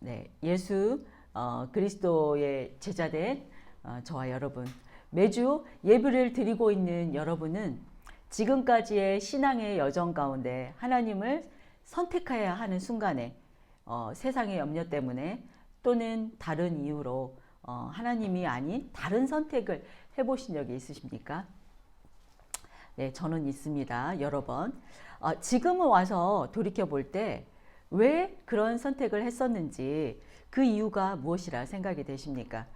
네, 예수 그리스도의 제자된 저와 여러분, 매주 예배를 드리고 있는 여러분은 지금까지의 신앙의 여정 가운데 하나님을 선택해야 하는 순간에 세상의 염려 때문에 또는 다른 이유로 하나님이 아닌 다른 선택을 해보신 적이 있으십니까? 네, 저는 있습니다. 여러 번. 지금은 와서 돌이켜 볼 때 왜 그런 선택을 했었는지 그 이유가 무엇이라 생각이 되십니까?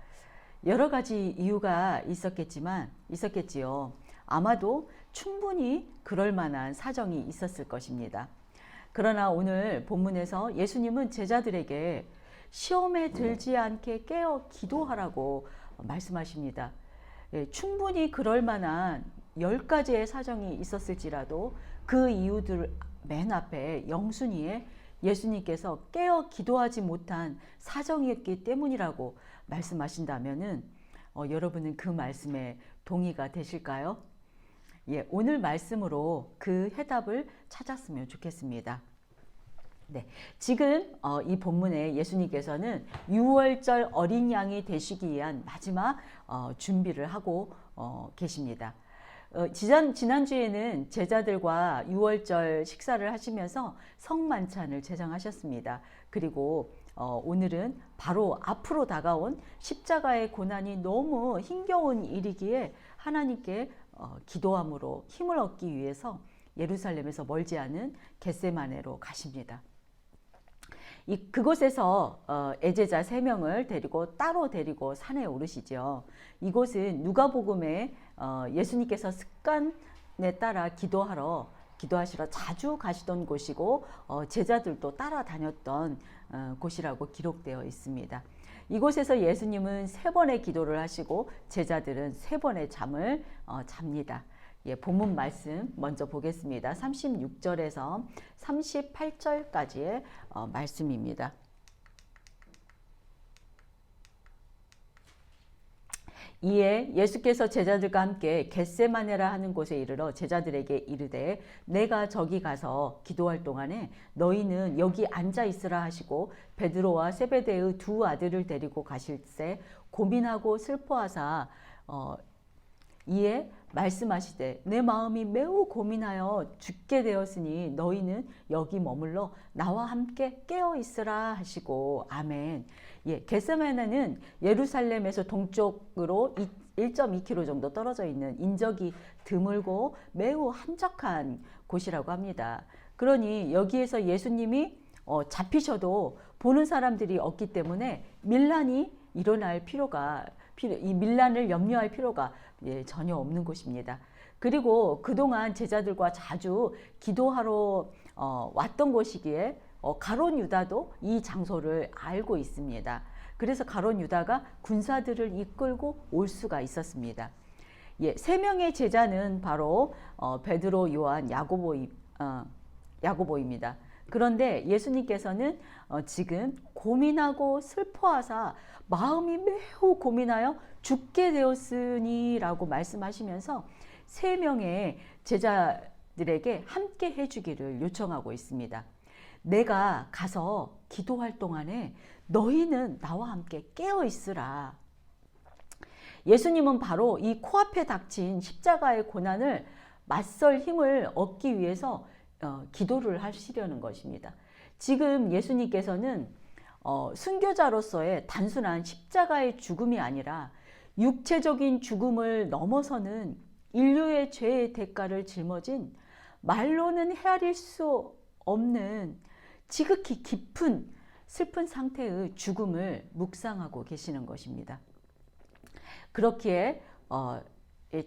여러 가지 이유가 있었겠지요. 아마도 충분히 그럴 만한 사정이 있었을 것입니다. 그러나 오늘 본문에서 예수님은 제자들에게 시험에 들지 않게 깨어 기도하라고 말씀하십니다. 충분히 그럴 만한 10가지의 사정이 있었을지라도 그 이유들 맨 앞에 영순위에 예수님께서 깨어 기도하지 못한 사정이었기 때문이라고 말씀하신다면은 여러분은 그 말씀에 동의가 되실까요? 예, 오늘 말씀으로 그 해답을 찾았으면 좋겠습니다. 네, 지금 이 본문에 예수님께서는 유월절 어린 양이 되시기 위한 마지막 준비를 하고 계십니다. 지난주에는 제자들과 유월절 식사를 하시면서 성만찬을 제정하셨습니다. 그리고 오늘은 바로 앞으로 다가온 십자가의 고난이 너무 힘겨운 일이기에 하나님께 기도함으로 힘을 얻기 위해서 예루살렘에서 멀지 않은 겟세마네로 가십니다. 그곳에서 애제자 3명을 따로 데리고 산에 오르시죠. 이곳은 누가복음에 예수님께서 습관에 따라 기도하시러 자주 가시던 곳이고 제자들도 따라다녔던 곳이라고 기록되어 있습니다. 이곳에서 예수님은 3번의 기도를 하시고 제자들은 3번의 잠을 잡니다. 예, 본문 말씀 먼저 보겠습니다. 36절에서 38절까지의 말씀입니다. 이에 예수께서 제자들과 함께 겟세마네라 하는 곳에 이르러 제자들에게 이르되 내가 저기 가서 기도할 동안에 너희는 여기 앉아 있으라 하시고 베드로와 세베대의 2 아들을 데리고 가실새 고민하고 슬퍼하사 이에 말씀하시되 내 마음이 매우 고민하여 죽게 되었으니 너희는 여기 머물러 나와 함께 깨어 있으라 하시고 아멘. 예, 겟세마네는 예루살렘에서 동쪽으로 1.2km 정도 떨어져 있는 인적이 드물고 매우 한적한 곳이라고 합니다. 그러니 여기에서 예수님이 잡히셔도 보는 사람들이 없기 때문에 밀란이 일어날 이 밀란을 염려할 필요가 전혀 없는 곳입니다. 그리고 그동안 제자들과 자주 기도하러 왔던 곳이기에 가룟 유다도 이 장소를 알고 있습니다. 그래서 가룟 유다가 군사들을 이끌고 올 수가 있었습니다. 예, 3명의 제자는 바로 베드로, 요한, 야고보입니다. 그런데 예수님께서는 지금 고민하고 슬퍼하사 마음이 매우 고민하여 죽게 되었으니 라고 말씀하시면서 3명의 제자들에게 함께 해주기를 요청하고 있습니다. 내가 가서 기도할 동안에 너희는 나와 함께 깨어 있으라. 예수님은 바로 이 코앞에 닥친 십자가의 고난을 맞설 힘을 얻기 위해서 기도를 하시려는 것입니다. 지금 예수님께서는 순교자로서의 단순한 십자가의 죽음이 아니라 육체적인 죽음을 넘어서는 인류의 죄의 대가를 짊어진 말로는 헤아릴 수 없는 지극히 깊은 슬픈 상태의 죽음을 묵상하고 계시는 것입니다. 그렇기에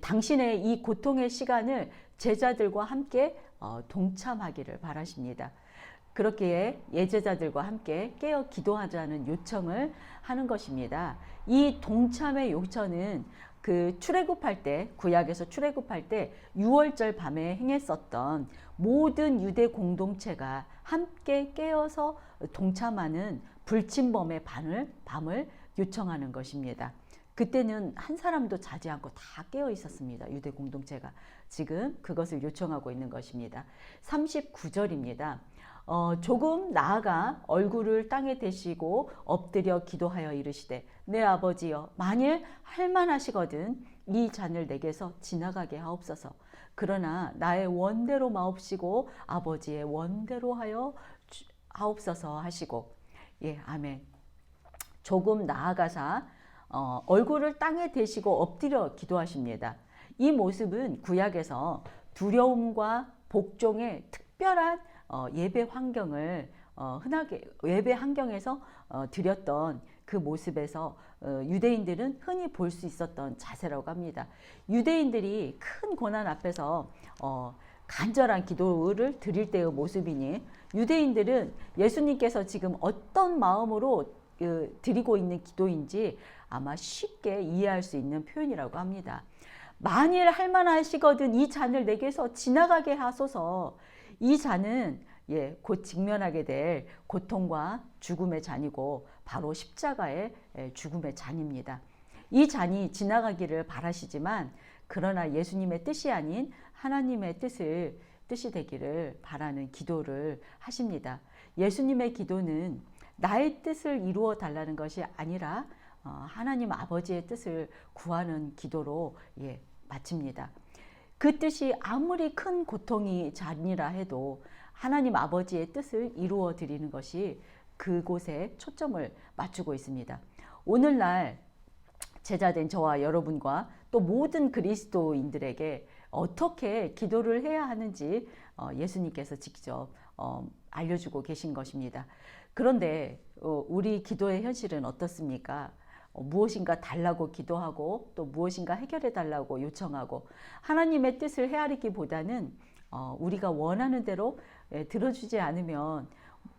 당신의 이 고통의 시간을 제자들과 함께 동참하기를 바라십니다. 그렇기에 예제자들과 함께 깨어 기도하자는 요청을 하는 것입니다. 이 동참의 요청은 그 구약에서 출애굽할 때 유월절 밤에 행했었던 모든 유대 공동체가 함께 깨어서 동참하는 불침범의 밤을 요청하는 것입니다. 그때는 한 사람도 자지 않고 다 깨어 있었습니다. 유대 공동체가. 지금 그것을 요청하고 있는 것입니다. 39절입니다. 조금 나아가 얼굴을 땅에 대시고 엎드려 기도하여 이르시되 내 아버지여 만일 할만하시거든 이 잔을 내게서 지나가게 하옵소서. 그러나 나의 원대로 마옵시고 아버지의 원대로 하여 하옵소서 하시고 예 아멘. 조금 나아가사 얼굴을 땅에 대시고 엎드려 기도하십니다. 이 모습은 구약에서 두려움과 복종의 특별한 예배 환경을 흔하게 예배 환경에서 드렸던 그 모습에서 유대인들은 흔히 볼 수 있었던 자세라고 합니다. 유대인들이 큰 고난 앞에서 간절한 기도를 드릴 때의 모습이니 유대인들은 예수님께서 지금 어떤 마음으로 드리고 있는 기도인지 아마 쉽게 이해할 수 있는 표현이라고 합니다. 만일 할만하시거든 이 잔을 내게서 지나가게 하소서. 이 잔은 곧 직면하게 될 고통과 죽음의 잔이고 바로 십자가의 죽음의 잔입니다. 이 잔이 지나가기를 바라시지만 그러나 예수님의 뜻이 아닌 하나님의 뜻이 되기를 바라는 기도를 하십니다. 예수님의 기도는 나의 뜻을 이루어 달라는 것이 아니라 하나님 아버지의 뜻을 구하는 기도로 마칩니다. 그 뜻이 아무리 큰 고통이 잔이라 해도 하나님 아버지의 뜻을 이루어 드리는 것이 그곳에 초점을 맞추고 있습니다. 오늘날 제자된 저와 여러분과 또 모든 그리스도인들에게 어떻게 기도를 해야 하는지 예수님께서 직접 알려주고 계신 것입니다. 그런데 우리 기도의 현실은 어떻습니까? 무엇인가 달라고 기도하고 또 무엇인가 해결해 달라고 요청하고 하나님의 뜻을 헤아리기보다는 우리가 원하는 대로 들어주지 않으면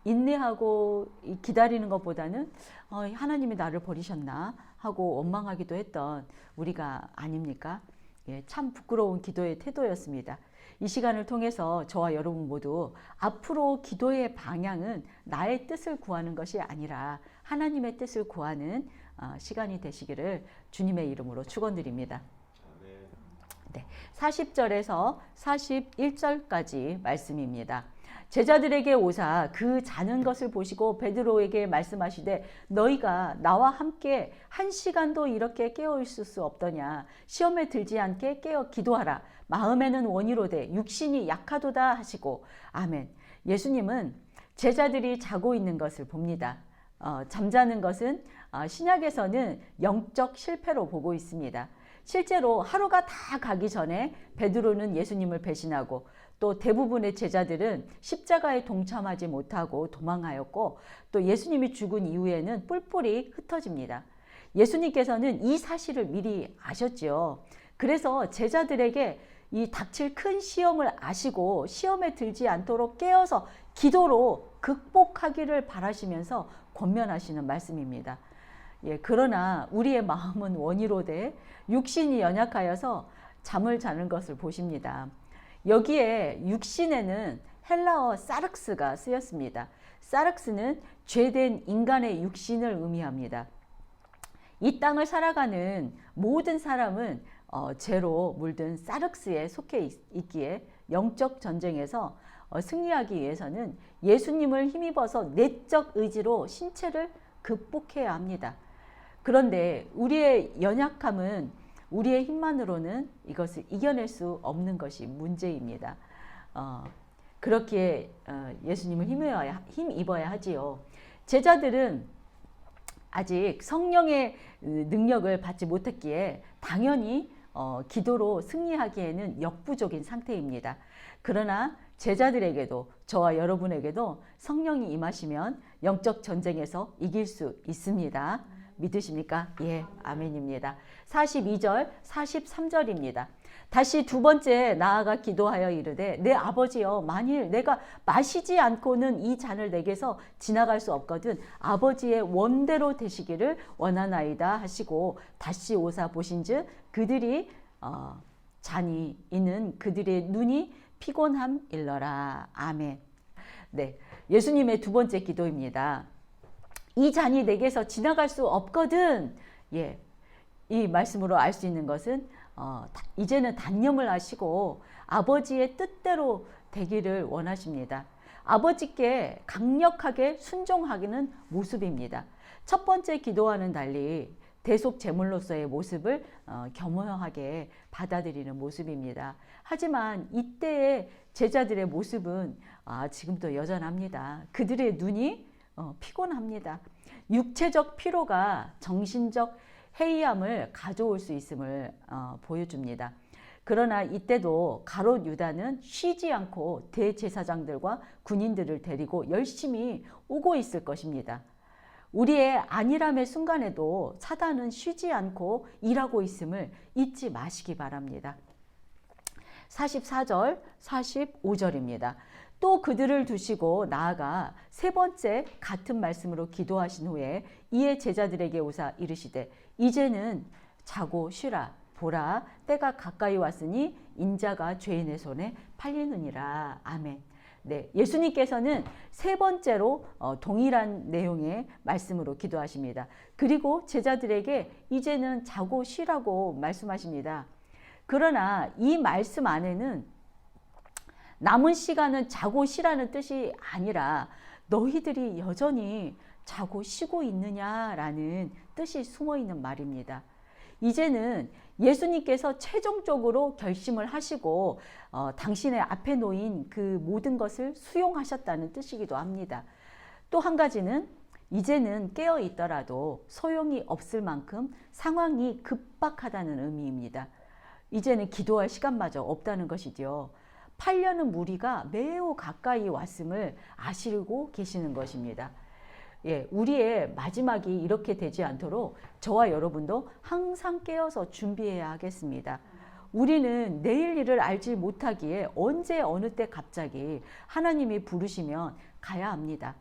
인내하고 기다리는 것보다는 하나님이 나를 버리셨나 하고 원망하기도 했던 우리가 아닙니까? 참 부끄러운 기도의 태도였습니다. 이 시간을 통해서 저와 여러분 모두 앞으로 기도의 방향은 나의 뜻을 구하는 것이 아니라 하나님의 뜻을 구하는 시간이 되시기를 주님의 이름으로 축원드립니다. 네, 40절에서 41절까지 말씀입니다. 제자들에게 오사 그 자는 것을 보시고 베드로에게 말씀하시되 너희가 나와 함께 한 시간도 이렇게 깨어 있을 수 없더냐. 시험에 들지 않게 깨어 기도하라. 마음에는 원이로되 육신이 약하도다 하시고 아멘. 예수님은 제자들이 자고 있는 것을 봅니다. 잠자는 것은 신약에서는 영적 실패로 보고 있습니다. 실제로 하루가 다 가기 전에 베드로는 예수님을 배신하고 또 대부분의 제자들은 십자가에 동참하지 못하고 도망하였고 또 예수님이 죽은 이후에는 뿔뿔이 흩어집니다. 예수님께서는 이 사실을 미리 아셨죠. 그래서 제자들에게 이 닥칠 큰 시험을 아시고 시험에 들지 않도록 깨어서 기도로 극복하기를 바라시면서 권면하시는 말씀입니다. 그러나 우리의 마음은 원이로되 육신이 연약하여서 잠을 자는 것을 보십니다. 여기에 육신에는 헬라어 사르크스가 쓰였습니다. 사르크스는 죄된 인간의 육신을 의미합니다. 이 땅을 살아가는 모든 사람은 죄로 물든 사르크스에 속해 있기에 영적 전쟁에서 승리하기 위해서는 예수님을 힘입어서 내적 의지로 신체를 극복해야 합니다. 그런데 우리의 연약함은 우리의 힘만으로는 이것을 이겨낼 수 없는 것이 문제입니다. 그렇기에 예수님을 힘입어야 하지요. 제자들은 아직 성령의 능력을 받지 못했기에 당연히 기도로 승리하기에는 역부족인 상태입니다. 그러나 제자들에게도 저와 여러분에게도 성령이 임하시면 영적 전쟁에서 이길 수 있습니다. 믿으십니까? 예, 아멘입니다. 42절, 43절입니다. 다시 두 번째 나아가 기도하여 이르되 내 아버지여 만일 내가 마시지 않고는 이 잔을 내게서 지나갈 수 없거든 아버지의 원대로 되시기를 원하나이다 하시고 다시 오사 보신즉 그들이 잔이 있는 그들의 눈이 피곤함 일러라. 아멘. 네, 예수님의 두 번째 기도입니다. 이 잔이 내게서 지나갈 수 없거든. 이 말씀으로 알 수 있는 것은 이제는 단념을 하시고 아버지의 뜻대로 되기를 원하십니다. 아버지께 강력하게 순종하기는 모습입니다. 첫 번째 기도와는 달리 대속 제물로서의 모습을 겸허하게 받아들이는 모습입니다. 하지만 이때의 제자들의 모습은 지금도 여전합니다. 그들의 눈이 피곤합니다. 육체적 피로가 정신적 해이함을 가져올 수 있음을 보여줍니다. 그러나 이때도 가롯 유다는 쉬지 않고 대제사장들과 군인들을 데리고 열심히 오고 있을 것입니다. 우리의 안일함의 순간에도 사단은 쉬지 않고 일하고 있음을 잊지 마시기 바랍니다. 44절, 45절입니다. 또 그들을 두시고 나아가 세 번째 같은 말씀으로 기도하신 후에 이에 제자들에게 오사 이르시되 이제는 자고 쉬라. 보라, 때가 가까이 왔으니 인자가 죄인의 손에 팔리느니라. 아멘. 네, 예수님께서는 세 번째로 동일한 내용의 말씀으로 기도하십니다. 그리고 제자들에게 이제는 자고 쉬라고 말씀하십니다. 그러나 이 말씀 안에는 남은 시간은 자고 쉬라는 뜻이 아니라 너희들이 여전히 자고 쉬고 있느냐라는 뜻이 숨어 있는 말입니다. 이제는 예수님께서 최종적으로 결심을 하시고 당신의 앞에 놓인 그 모든 것을 수용하셨다는 뜻이기도 합니다. 또 한 가지는 이제는 깨어 있더라도 소용이 없을 만큼 상황이 급박하다는 의미입니다. 이제는 기도할 시간마저 없다는 것이죠. 팔려는 무리가 매우 가까이 왔음을 아시고 계시는 것입니다. 예, 우리의 마지막이 이렇게 되지 않도록 저와 여러분도 항상 깨어서 준비해야 하겠습니다. 우리는 내일 일을 알지 못하기에 언제 어느 때 갑자기 하나님이 부르시면 가야 합니다.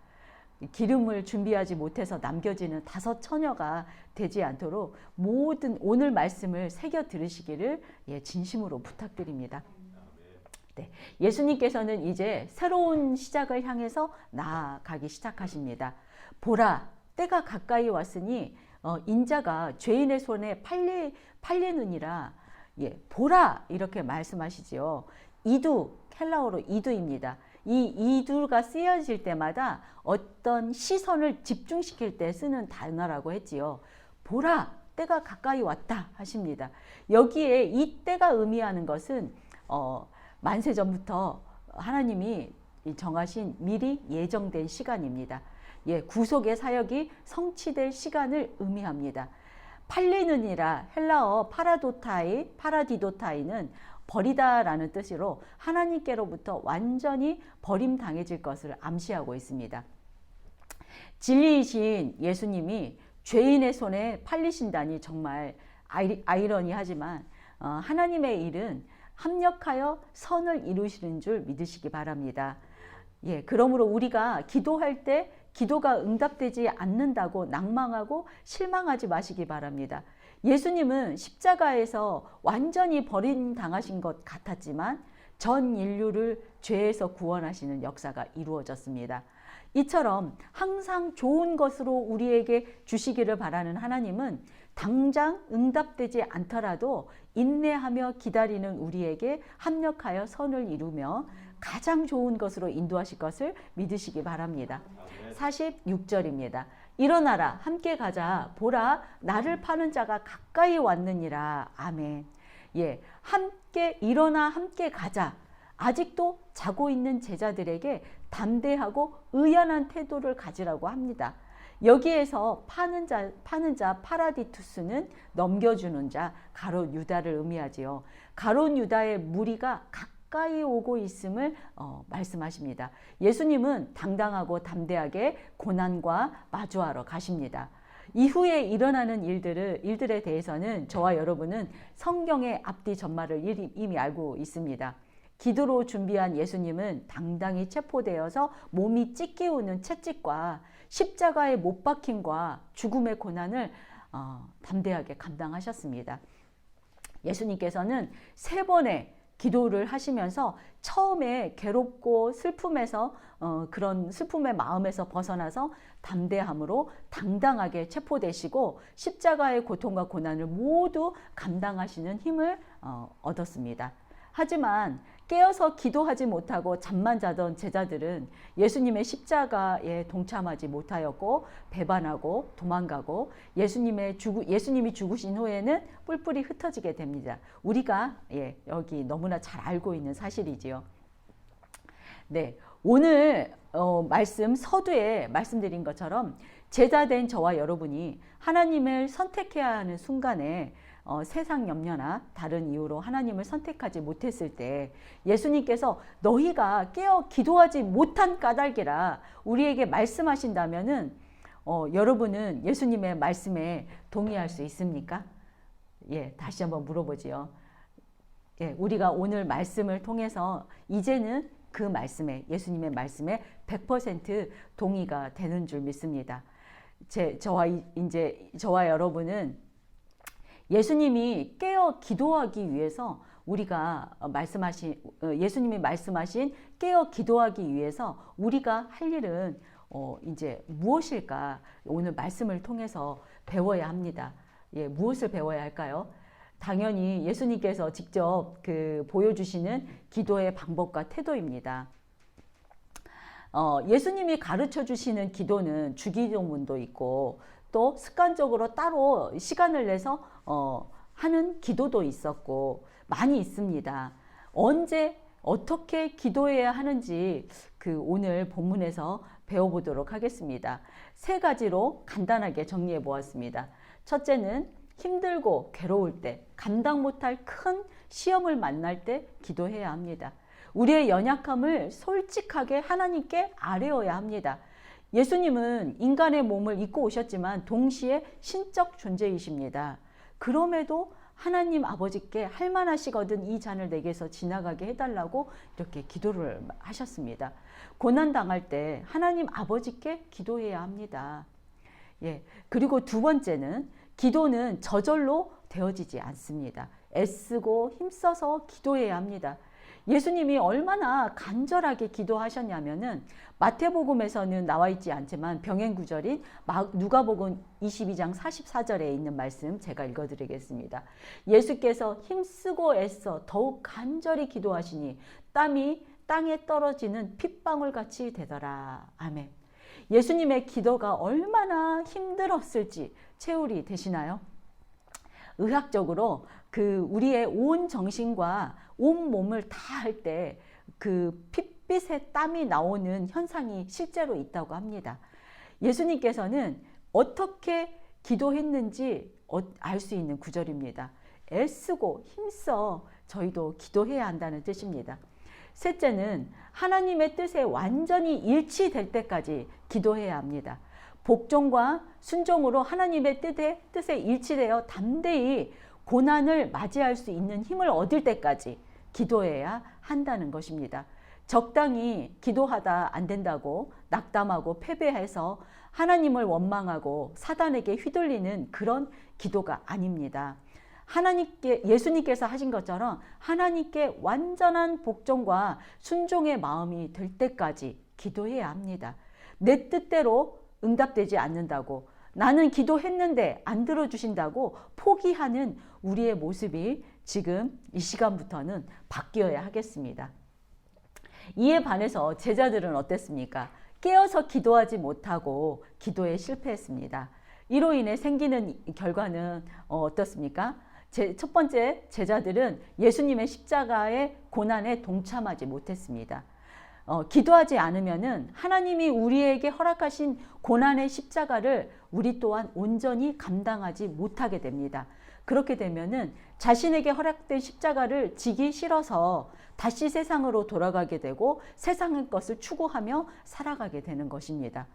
기름을 준비하지 못해서 남겨지는 5 처녀가 되지 않도록 모든 오늘 말씀을 새겨 들으시기를 진심으로 부탁드립니다. 네, 예수님께서는 이제 새로운 시작을 향해서 나아가기 시작하십니다. 보라, 때가 가까이 왔으니 인자가 죄인의 손에 팔리느니라. 예, 보라 이렇게 말씀하시지요. 이두, 헬라어로 이두입니다. 이 이두가 쓰여질 때마다 어떤 시선을 집중시킬 때 쓰는 단어라고 했지요. 보라, 때가 가까이 왔다 하십니다. 여기에 이 때가 의미하는 것은 만세전부터 하나님이 정하신 미리 예정된 시간입니다. 예, 구속의 사역이 성취될 시간을 의미합니다. 팔리느니라 헬라어 파라디도타이는 버리다라는 뜻으로 하나님께로부터 완전히 버림당해질 것을 암시하고 있습니다. 진리이신 예수님이 죄인의 손에 팔리신다니 정말 아이러니하지만 하나님의 일은 합력하여 선을 이루시는 줄 믿으시기 바랍니다. 예, 그러므로 우리가 기도할 때 기도가 응답되지 않는다고 낭망하고 실망하지 마시기 바랍니다. 예수님은 십자가에서 완전히 버림당하신 것 같았지만 전 인류를 죄에서 구원하시는 역사가 이루어졌습니다. 이처럼 항상 좋은 것으로 우리에게 주시기를 바라는 하나님은 당장 응답되지 않더라도 인내하며 기다리는 우리에게 합력하여 선을 이루며 가장 좋은 것으로 인도하실 것을 믿으시기 바랍니다. 46절입니다. 일어나라 함께 가자 보라 나를 파는 자가 가까이 왔느니라. 아멘. 예, 함께 일어나 함께 가자. 아직도 자고 있는 제자들에게 담대하고 의연한 태도를 가지라고 합니다. 여기에서 파는 자 파라디투스는 넘겨주는 자 가롯 유다를 의미하지요. 가롯 유다의 무리가 가까이 오고 있음을 말씀하십니다. 예수님은 당당하고 담대하게 고난과 마주하러 가십니다. 이후에 일어나는 일들에 대해서는 저와 여러분은 성경의 앞뒤 전말을 이미 알고 있습니다. 기도로 준비한 예수님은 당당히 체포되어서 몸이 찢기우는 채찍과 십자가의 못 박힘과 죽음의 고난을 담대하게 감당하셨습니다. 예수님께서는 3번의 기도를 하시면서 처음에 괴롭고 슬픔에서 그런 슬픔의 마음에서 벗어나서 담대함으로 당당하게 체포되시고 십자가의 고통과 고난을 모두 감당하시는 힘을 얻었습니다. 하지만 깨어서 기도하지 못하고 잠만 자던 제자들은 예수님의 십자가에 동참하지 못하였고 배반하고 도망가고 예수님이 죽으신 후에는 뿔뿔이 흩어지게 됩니다. 우리가 여기 너무나 잘 알고 있는 사실이지요. 네, 오늘 말씀 서두에 말씀드린 것처럼 제자된 저와 여러분이 하나님을 선택해야 하는 순간에 세상 염려나 다른 이유로 하나님을 선택하지 못했을 때 예수님께서 너희가 깨어 기도하지 못한 까닭이라 우리에게 말씀하신다면은 여러분은 예수님의 말씀에 동의할 수 있습니까? 예, 다시 한번 물어보지요. 예, 우리가 오늘 말씀을 통해서 이제는 그 말씀에, 예수님의 말씀에 100% 동의가 되는 줄 믿습니다. 저와 여러분은 예수님이 깨어 기도하기 위해서 예수님이 말씀하신 깨어 기도하기 위해서 우리가 할 일은 이제 무엇일까? 오늘 말씀을 통해서 배워야 합니다. 예, 무엇을 배워야 할까요? 당연히 예수님께서 직접 보여주시는 기도의 방법과 태도입니다. 예수님이 가르쳐 주시는 기도는 주기도문도 있고 또 습관적으로 따로 시간을 내서 하는 기도도 있었고 많이 있습니다. 언제 어떻게 기도해야 하는지 오늘 본문에서 배워보도록 하겠습니다. 세 가지로 간단하게 정리해 보았습니다. 첫째는 힘들고 괴로울 때, 감당 못할 큰 시험을 만날 때 기도해야 합니다. 우리의 연약함을 솔직하게 하나님께 아뢰어야 합니다. 예수님은 인간의 몸을 입고 오셨지만 동시에 신적 존재이십니다. 그럼에도 하나님 아버지께 할 만하시거든 이 잔을 내게서 지나가게 해달라고 이렇게 기도를 하셨습니다. 고난당할 때 하나님 아버지께 기도해야 합니다. 예, 그리고 두 번째는 기도는 저절로 되어지지 않습니다. 애쓰고 힘써서 기도해야 합니다. 예수님이 얼마나 간절하게 기도하셨냐면은 마태복음에서는 나와 있지 않지만 병행 구절인 누가복음 22장 44절에 있는 말씀 제가 읽어드리겠습니다. 예수께서 힘쓰고 애써 더욱 간절히 기도하시니 땀이 땅에 떨어지는 핏방울 같이 되더라. 아멘. 예수님의 기도가 얼마나 힘들었을지 체울이 되시나요? 의학적으로 우리의 온 정신과 온 몸을 다 할 때 핏빛의 땀이 나오는 현상이 실제로 있다고 합니다. 예수님께서는 어떻게 기도했는지 알 수 있는 구절입니다. 애쓰고 힘써 저희도 기도해야 한다는 뜻입니다. 셋째는 하나님의 뜻에 완전히 일치될 때까지 기도해야 합니다. 복종과 순종으로 하나님의 뜻에 일치되어 담대히 고난을 맞이할 수 있는 힘을 얻을 때까지 기도해야 한다는 것입니다. 적당히 기도하다 안 된다고 낙담하고 패배해서 하나님을 원망하고 사단에게 휘둘리는 그런 기도가 아닙니다. 예수님께서 하신 것처럼 하나님께 완전한 복종과 순종의 마음이 들 때까지 기도해야 합니다. 내 뜻대로 응답되지 않는다고, 나는 기도했는데 안 들어주신다고 포기하는 우리의 모습이 지금 이 시간부터는 바뀌어야 하겠습니다. 이에 반해서 제자들은 어땠습니까? 깨어서 기도하지 못하고 기도에 실패했습니다. 이로 인해 생기는 결과는 어떻습니까? 첫 번째, 제자들은 예수님의 십자가의 고난에 동참하지 못했습니다. 기도하지 않으면은 하나님이 우리에게 허락하신 고난의 십자가를 우리 또한 온전히 감당하지 못하게 됩니다. 그렇게 되면은 자신에게 허락된 십자가를 지기 싫어서 다시 세상으로 돌아가게 되고 세상의 것을 추구하며 살아가게 되는 것입니다.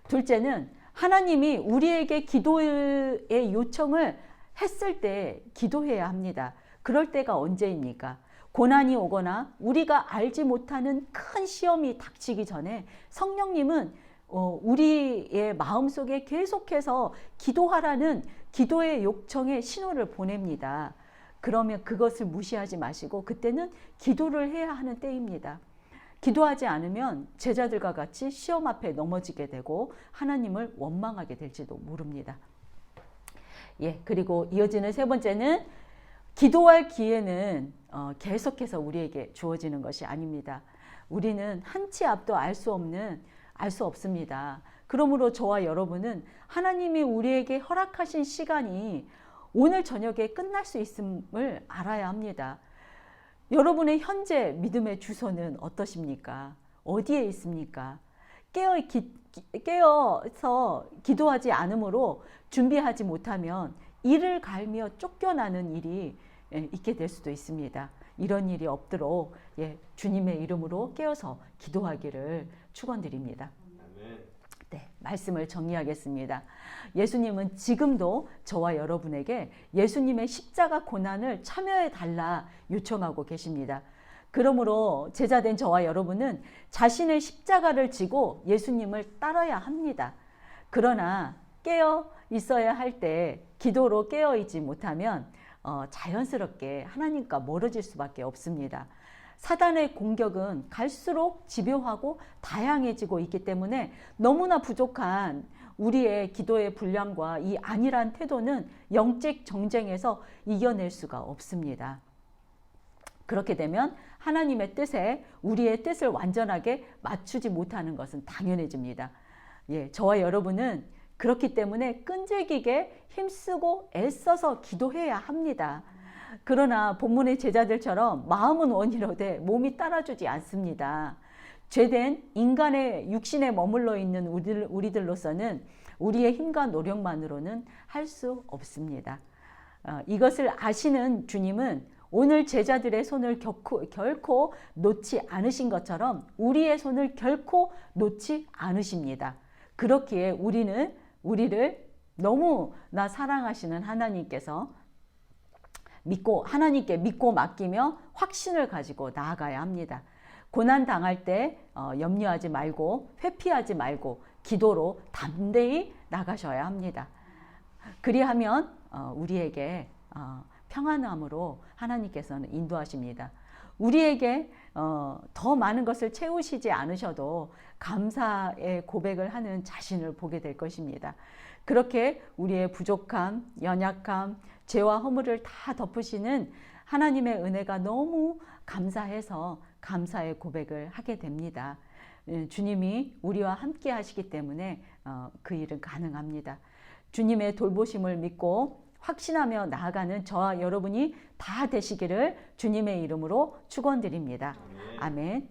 둘째는 하나님이 우리에게 기도의 요청을 했을 때 기도해야 합니다. 그럴 때가 언제입니까? 고난이 오거나 우리가 알지 못하는 큰 시험이 닥치기 전에 성령님은 우리의 마음속에 계속해서 기도하라는 기도의 요청의 신호를 보냅니다. 그러면 그것을 무시하지 마시고 그때는 기도를 해야 하는 때입니다. 기도하지 않으면 제자들과 같이 시험 앞에 넘어지게 되고 하나님을 원망하게 될지도 모릅니다. 예, 그리고 이어지는 세 번째는 기도할 기회는 계속해서 우리에게 주어지는 것이 아닙니다. 우리는 한 치 앞도 알 수 없습니다. 그러므로 저와 여러분은 하나님이 우리에게 허락하신 시간이 오늘 저녁에 끝날 수 있음을 알아야 합니다. 여러분의 현재 믿음의 주소는 어떠십니까? 어디에 있습니까? 깨어서 기도하지 않으므로 준비하지 못하면 이를 갈며 쫓겨나는 일이 있게 될 수도 있습니다. 이런 일이 없도록 주님의 이름으로 깨어서 기도하기를 축원드립니다. 네, 말씀을 정리하겠습니다. 예수님은 지금도 저와 여러분에게 예수님의 십자가 고난을 참여해 달라 요청하고 계십니다. 그러므로 제자된 저와 여러분은 자신의 십자가를 지고 예수님을 따라야 합니다. 그러나 깨어 있어야 할 때 기도로 깨어 있지 못하면 자연스럽게 하나님과 멀어질 수밖에 없습니다. 사단의 공격은 갈수록 집요하고 다양해지고 있기 때문에 너무나 부족한 우리의 기도의 분량과 이 안일한 태도는 영적 정쟁에서 이겨낼 수가 없습니다. 그렇게 되면 하나님의 뜻에 우리의 뜻을 완전하게 맞추지 못하는 것은 당연해집니다. 저와 여러분은 그렇기 때문에 끈질기게 힘쓰고 애써서 기도해야 합니다. 그러나 본문의 제자들처럼 마음은 원이로되 몸이 따라주지 않습니다. 죄된 인간의 육신에 머물러 있는 우리들로서는 우리의 힘과 노력만으로는 할 수 없습니다. 이것을 아시는 주님은 오늘 제자들의 손을 결코 놓지 않으신 것처럼 우리의 손을 결코 놓지 않으십니다. 그렇기에 우리를 너무나 사랑하시는 하나님께서 하나님께 믿고 맡기며 확신을 가지고 나아가야 합니다. 고난 당할 때 염려하지 말고 회피하지 말고 기도로 담대히 나가셔야 합니다. 그리하면 우리에게 평안함으로 하나님께서는 인도하십니다. 우리에게 더 많은 것을 채우시지 않으셔도 감사의 고백을 하는 자신을 보게 될 것입니다. 그렇게 우리의 부족함, 연약함, 죄와 허물을 다 덮으시는 하나님의 은혜가 너무 감사해서 감사의 고백을 하게 됩니다. 주님이 우리와 함께 하시기 때문에 그 일은 가능합니다. 주님의 돌보심을 믿고 확신하며 나아가는 저와 여러분이 다 되시기를 주님의 이름으로 축원드립니다. 아멘.